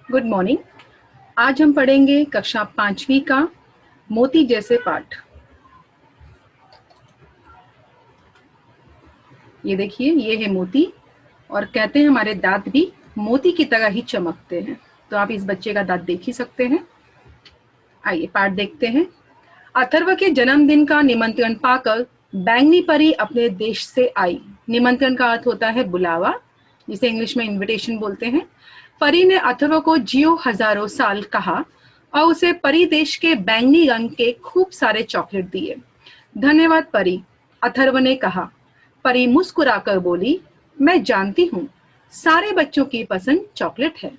Good morning. आज हम पढ़ेंगे कक्षा 5वीं का मोती जैसे पाठ। ये देखिए, ये है मोती और कहते हैं हमारे दांत भी मोती की तरह ही चमकते हैं। तो आप इस बच्चे का दांत देख ही सकते हैं। आइए पाठ देखते हैं। अथर्व के जन्मदिन का निमंत्रण पाकर बैंगनी परी अपने देश से आई। निमंत्रण का अर्थ होता है बुलावा, जिसे इंग्लिश में इनविटेशन बोलते हैं। परी ने अथर्व को जियो हजारों साल कहा और उसे परी देश के बैंगनी रंग के खूब सारे चॉकलेट दिए। धन्यवाद परी, अथर्व ने कहा। परी मुस्कुराकर बोली, मैं जानती हूँ सारे बच्चों की पसंद चॉकलेट है।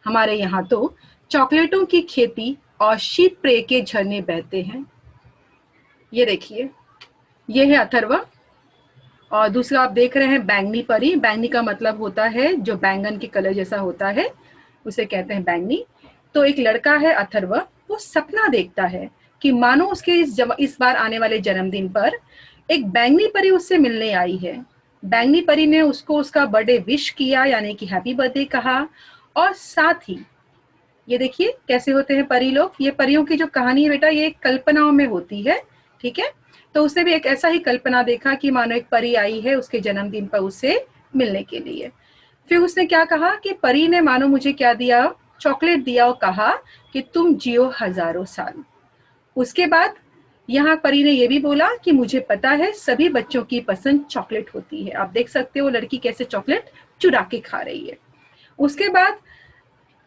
हमारे यहाँ तो चॉकलेटों की खेती और शीत प्रे के झरने बहते हैं। ये देखिए, ये है अथर्व और दूसरा आप देख रहे हैं बैंगनी परी। बैंगनी का मतलब होता है जो बैंगन के कलर जैसा होता है, उसे कहते हैं बैंगनी। तो एक लड़का है अथर्व, वो सपना देखता है कि मानो उसके इस बार आने वाले जन्मदिन पर एक बैंगनी परी उससे मिलने आई है। बैंगनी परी ने उसको उसका बर्थडे विश किया, यानी कि हैप्पी बर्थडे कहा। और साथ ही ये देखिए कैसे होते हैं परी लोग। ये परियों की जो कहानी है बेटा, ये कल्पनाओं में होती है, ठीक है। तो उसने भी एक ऐसा ही कल्पना देखा कि मानो एक परी आई है उसके जन्मदिन पर उससे मिलने के लिए। फिर उसने क्या कहा कि परी ने मानो मुझे क्या दिया, चॉकलेट दिया और कहा कि तुम जियो हजारों साल। उसके बाद यहाँ परी ने यह भी बोला कि मुझे पता है सभी बच्चों की पसंद चॉकलेट होती है। आप देख सकते हो लड़की कैसे चॉकलेट चुरा के खा रही है। उसके बाद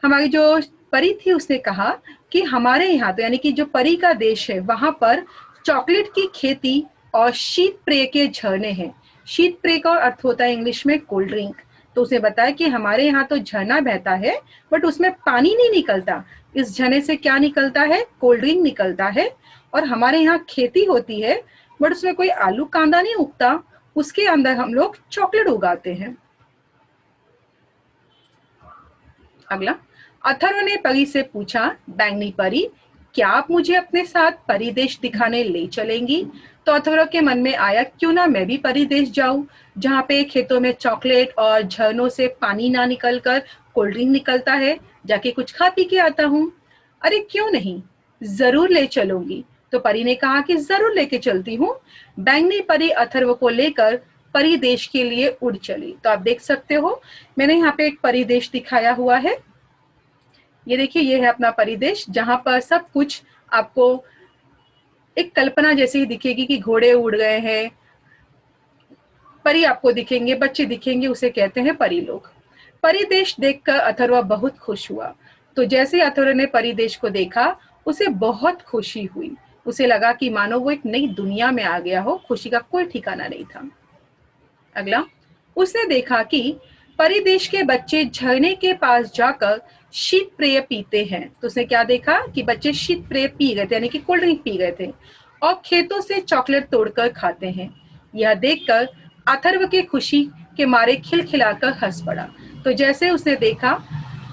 हमारी जो परी थी उसने कहा कि हमारे यहाँ तो यानी कि जो परी का देश है वहां पर चॉकलेट की खेती और शीत पेय के झरने हैं। शीत पेय का अर्थ होता है इंग्लिश में कोल्ड ड्रिंक। तो उसने बताया कि हमारे यहाँ तो झरना बहता है बट उसमें पानी नहीं निकलता। इस झरने से क्या निकलता है, कोल्ड ड्रिंक निकलता है। और हमारे यहाँ खेती होती है बट उसमें कोई आलू कांदा नहीं उगता, उसके अंदर हम लोग चॉकलेट उगाते हैं। अगला, अथर्व ने परी से पूछा, बैंगनी परी क्या आप मुझे अपने साथ परी देश दिखाने ले चलेंगी? तो अथर्व के मन में आया क्यों ना मैं भी परी देश जाऊं, जहाँ पे खेतों में चॉकलेट और झरनों से पानी ना निकलकर कोल्ड ड्रिंक निकलता है। जाके कुछ खा पी के आता हूँ। अरे क्यों नहीं, जरूर ले चलूंगी। तो परी ने कहा कि जरूर लेके चलती हूँ। बैंगनी परी अथर्व को लेकर परी देश के लिए उड़ चली। तो आप देख सकते हो मैंने यहाँ पे एक परिदेश दिखाया हुआ है। ये देखिए, ये है अपना परिदेश जहां पर सब कुछ आपको एक कल्पना जैसे ही दिखेगी कि घोड़े उड़ गए हैं, परी आपको दिखेंगे, बच्चे दिखेंगे, उसे कहते हैं परी लोग। परिदेश देखकर अथर्व बहुत खुश हुआ। तो जैसे अथर्व ने परिदेश को देखा उसे बहुत खुशी हुई। उसे लगा कि मानो वो एक नई दुनिया में आ गया हो। खुशी का कोई ठिकाना नहीं था। अगला, उसने देखा कि परिदेश के बच्चे झरने के पास जाकर शीत पेय पीते हैं। तो उसने क्या देखा कि बच्चे शीत पेय पी गए थे, यानी कि कोल्ड ड्रिंक पी गए थे और खेतों से चॉकलेट तोड़कर खाते हैं। यह देखकर अथर्व के खुशी के मारे खिलखिलाकर हंस पड़ा। तो जैसे उसने देखा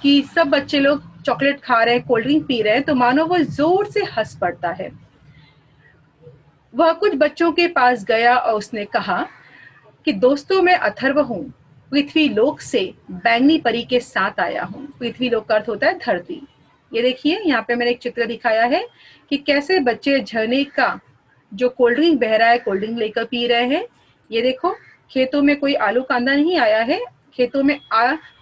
कि सब बच्चे लोग चॉकलेट खा रहे हैं, कोल्ड ड्रिंक पी रहे हैं, तो मानो वह जोर से हंस पड़ता है। वह कुछ बच्चों के पास गया और उसने कहा कि दोस्तों मैं अथर्व हूँ, पृथ्वी लोक से बैंगनी परी के साथ आया हूँ। पृथ्वी लोक का अर्थ होता है धरती। ये देखिए यहाँ पे मैंने एक चित्र दिखाया है कि कैसे बच्चे झरने का जो कोल्ड ड्रिंक बह रहा है, कोल्ड ड्रिंक लेकर पी रहे हैं। ये देखो, खेतों में कोई आलू कांदा नहीं आया है, खेतों में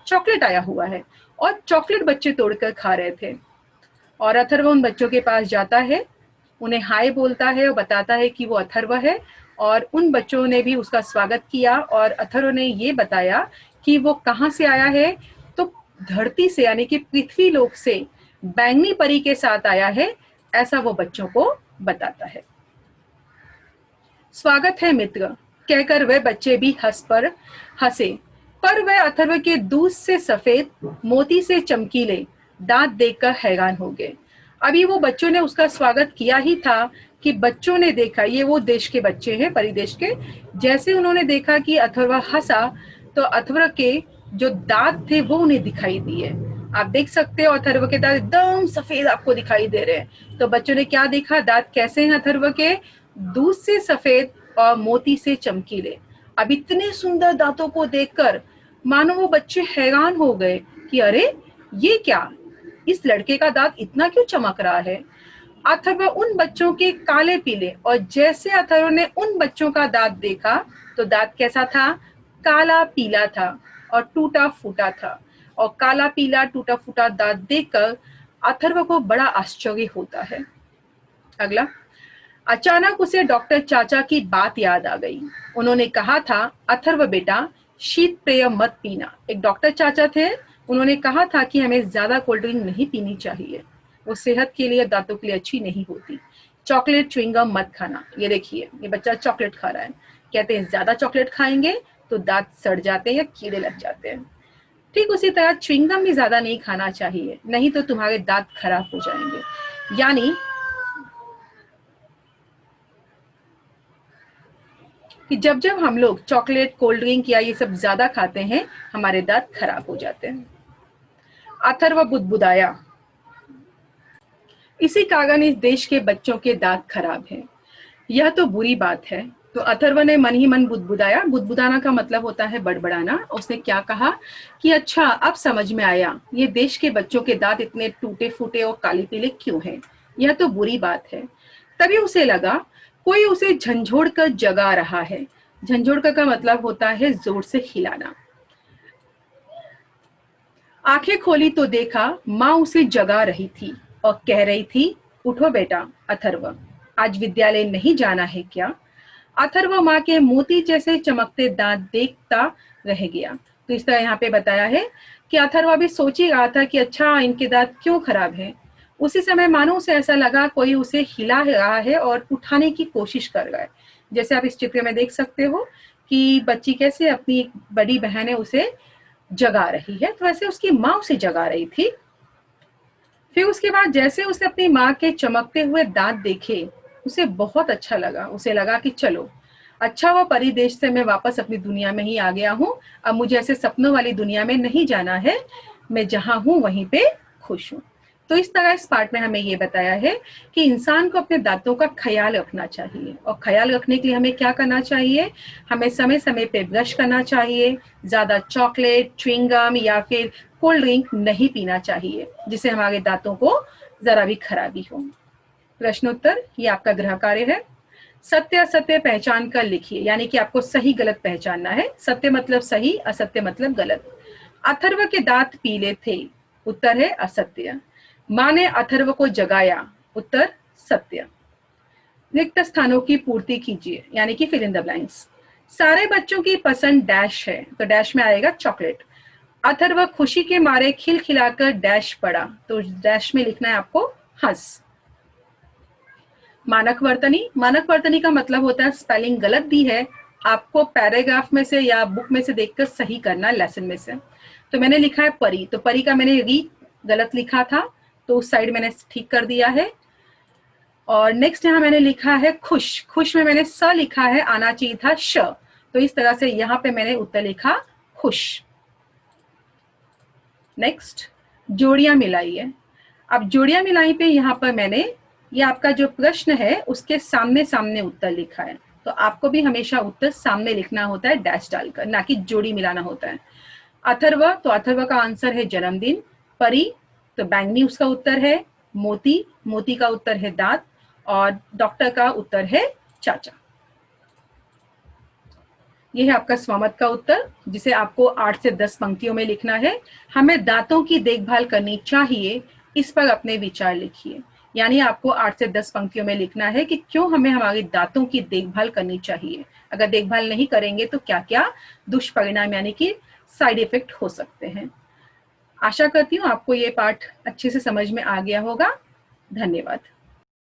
चॉकलेट आया हुआ है और चॉकलेट बच्चे तोड़कर खा रहे थे। और अथर्व उन बच्चों के पास जाता है, उन्हें हाय बोलता है और बताता है कि वो अथर्व है। और उन बच्चों ने भी उसका स्वागत किया और अथर्व ने ये बताया कि वो कहाँ से आया है। तो धरती से, यानी कि पृथ्वी लोक से बैंगनी परी के साथ आया है, ऐसा वो बच्चों को बताता है। स्वागत है मित्र कहकर वे बच्चे भी हंसे, पर वे अथर्व के दूध से सफेद, मोती से चमकीले दांत देखकर हैरान हो गए। अभी वो बच्चों ने उसका स्वागत किया ही था कि बच्चों ने देखा, ये वो देश के बच्चे हैं परिदेश के, जैसे उन्होंने देखा कि अथर्व हंसा तो अथर्व के जो दांत थे वो उन्हें दिखाई दिए। आप देख सकते हो अथर्व के दांत एकदम सफेद आपको दिखाई दे रहे हैं। तो बच्चों ने क्या देखा, दांत कैसे हैं अथर्व के, दूध से सफेद और मोती से चमकीले। अब इतने सुंदर दांतों को देखकर मानो वो बच्चे हैरान हो गए कि अरे ये क्या, इस लड़के का दांत इतना क्यों चमक रहा है? अथर्व उन बच्चों के काले पीले, और जैसे अथर्व ने उन बच्चों का दांत देखा तो दांत कैसा था? काला पीला था और टूटा फूटा था। और काला पीला टूटा फूटा दांत देखकर अथर्व को बड़ा आश्चर्य होता है। अगला, अचानक उसे डॉक्टर चाचा की बात याद आ गई। उन्होंने कहा था, अथर्व बेटा, शीत पेय मत पीना। एक डॉक्टर चाचा थे, उन्होंने कहा था कि हमें ज्यादा कोल्ड ड्रिंक नहीं पीनी चाहिए, वो सेहत के लिए, दांतों के लिए अच्छी नहीं होती। चॉकलेट च्युइंगम मत खाना। ये देखिए, ये बच्चा चॉकलेट खा रहा है। कहते हैं ज्यादा चॉकलेट खाएंगे तो दांत सड़ जाते हैं या कीड़े लग जाते हैं। ठीक उसी तरह च्युइंगम भी ज्यादा नहीं खाना चाहिए, नहीं तो तुम्हारे दांत खराब हो जाएंगे। यानी कि जब जब हम लोग चॉकलेट, कोल्ड ड्रिंक या ये सब ज्यादा खाते हैं, हमारे दांत खराब हो जाते हैं। अथर्व बुदबुदाया, इसी कारण इस देश के बच्चों के दांत खराब हैं। यह तो बुरी बात है। तो अथर्व ने मन ही मन बुदबुदाया। बुदबुदाना का मतलब होता है बड़बड़ाना। उसने क्या कहा कि अच्छा, अब समझ में आया, ये देश के बच्चों के दांत इतने टूटे फूटे और काले पीले क्यों हैं। यह तो बुरी बात है। तभी उसे लगा कोई उसे झंझोड़ कर जगा रहा है। झंझोड़ कर का मतलब होता है जोर से हिलाना। आंखें खोली तो देखा माँ उसे जगा रही थी और कह रही थी, उठो बेटा अथर्व, आज विद्यालय नहीं जाना है क्या? अथर्व माँ के मोती जैसे चमकते दांत देखता रह गया। तो इस तरह यहाँ पे बताया है कि अथर्व अभी सोच ही रहा था कि अच्छा, इनके दांत क्यों खराब हैं। उसी समय मानो उसे ऐसा लगा कोई उसे हिला रहा है और उठाने की कोशिश कर रहा है। जैसे आप इस चित्र में देख सकते हो कि बच्ची कैसे अपनी बड़ी बहन है उसे जगा रही है, तो वैसे उसकी माँ उसे जगा रही थी। फिर उसके बाद जैसे उसने अपनी माँ के चमकते हुए दांत देखे, उसे बहुत अच्छा लगा। उसे लगा कि चलो, अच्छा वो परिदेश से मैं वापस अपनी दुनिया में ही आ गया हूँ। अब मुझे ऐसे सपनों वाली दुनिया में नहीं जाना है, मैं जहाँ हूँ वहीं पे खुश हूँ। तो इस तरह इस पार्ट में हमें ये बताया है कि इंसान को अपने दांतों का ख्याल रखना चाहिए। और ख्याल रखने के लिए हमें क्या करना चाहिए? हमें समय समय पे ब्रश करना चाहिए, ज्यादा चॉकलेट, च्युइंगम या फिर कोल्ड ड्रिंक नहीं पीना चाहिए, जिससे हमारे दांतों को जरा भी खराबी हो। प्रश्नोत्तर, ये आपका गृह कार्य है। सत्य असत्य पहचान कर लिखिए, यानी कि आपको सही गलत पहचानना है। सत्य मतलब सही, असत्य मतलब गलत। अथर्व के दांत पीले थे, उत्तर है असत्य। माँ ने अथर्व को जगाया, उत्तर सत्य। रिक्त स्थानों की पूर्ति कीजिए, यानी कि फिल इन द ब्लैंक्स। सारे बच्चों की पसंद डैश है, तो डैश में आएगा चॉकलेट। अथर्व खुशी के मारे खिलखिलाकर डैश पड़ा, तो डैश में लिखना है आपको हंस। मानक वर्तनी, मानक वर्तनी का मतलब होता है स्पेलिंग गलत दी है, आपको पैराग्राफ में से या बुक में से देखकर सही करना, लेसन में से। तो मैंने लिखा है परी, तो परी का मैंने री गलत लिखा था, तो उस साइड मैंने ठीक कर दिया है। और नेक्स्ट यहाँ मैंने लिखा है खुश, खुश में मैंने स लिखा है, आना चाहिए था श, तो इस तरह से यहाँ पे मैंने उत्तर लिखा खुश। नेक्स्ट, जोड़ियां मिलाइए। अब जोड़ियां मिलाई पे यहाँ पर मैंने ये आपका जो प्रश्न है उसके सामने सामने उत्तर लिखा है, तो आपको भी हमेशा उत्तर सामने लिखना होता है डैश डालकर, ना कि जोड़ी मिलाना होता है। अथर्व, तो अथर्व का आंसर है जन्मदिन। परी, तो बैंगनी उसका उत्तर है। मोती, मोती का उत्तर है दांत। और डॉक्टर का उत्तर है चाचा। यह है आपका स्वमत का उत्तर, जिसे आपको 8 से 10 पंक्तियों में लिखना है। हमें दांतों की देखभाल करनी चाहिए, इस पर अपने विचार लिखिए। यानी आपको 8 से 10 पंक्तियों में लिखना है कि क्यों हमें हमारे दांतों की देखभाल करनी चाहिए। अगर देखभाल नहीं करेंगे तो क्या क्या दुष्परिणाम यानी कि साइड इफेक्ट हो सकते हैं। आशा करती हूँ आपको ये पाठ अच्छे से समझ में आ गया होगा। धन्यवाद।